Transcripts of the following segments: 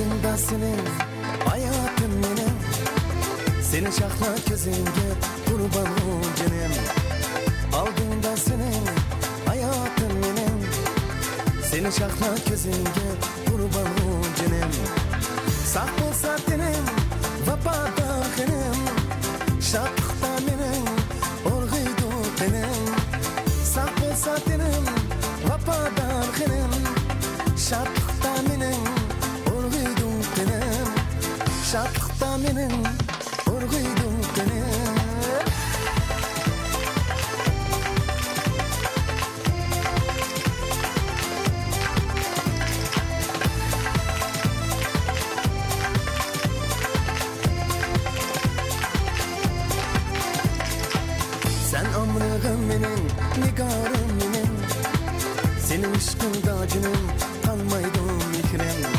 Aldımda senin hayatım benim. Seni şahla gözünge kurban ol canım. Aldımda senin hayatım benim. Seni şahla gözünge kurban ol canım. Sağ olsa dinim vapada benim. Şakta benim orguydu benim. Sağ olsa dinim vapada benim. Şakta benim orguydu benim. Şakta benim orguydu benim. Sen ömrüm benim, nigarım benim. Senin ışkında canım kalmaydı mikrim.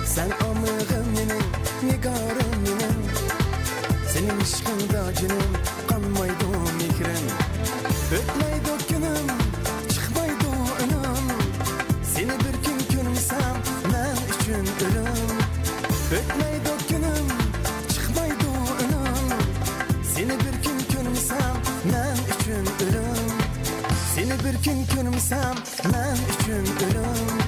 Sen ömrüm benim, nigarım benim. Senin ışkında canım kalmaydı mikrim. Ötmeydi günüm, çıkmaydı önüm. Seni bir gün görmesem ben üçün ölüm. Ötmeydi günüm, çıkmaydı önüm. Seni bir gün görmesem ben üçün ölüm. Seni bir gün görmesem ben üçün ölüm.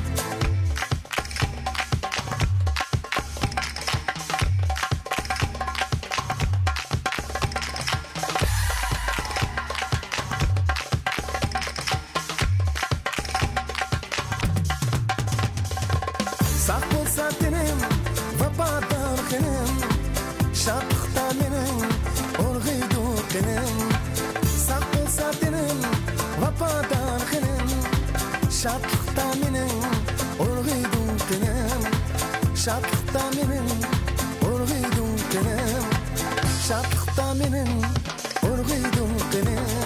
Sağ olsa dinim vapada benim. Şakta benim orguydu benim. Sağ olsa dinim vapada benim. Şakta benim orguydu benim. Şakta benim orguydu benim. Şakta benim orguydu benim.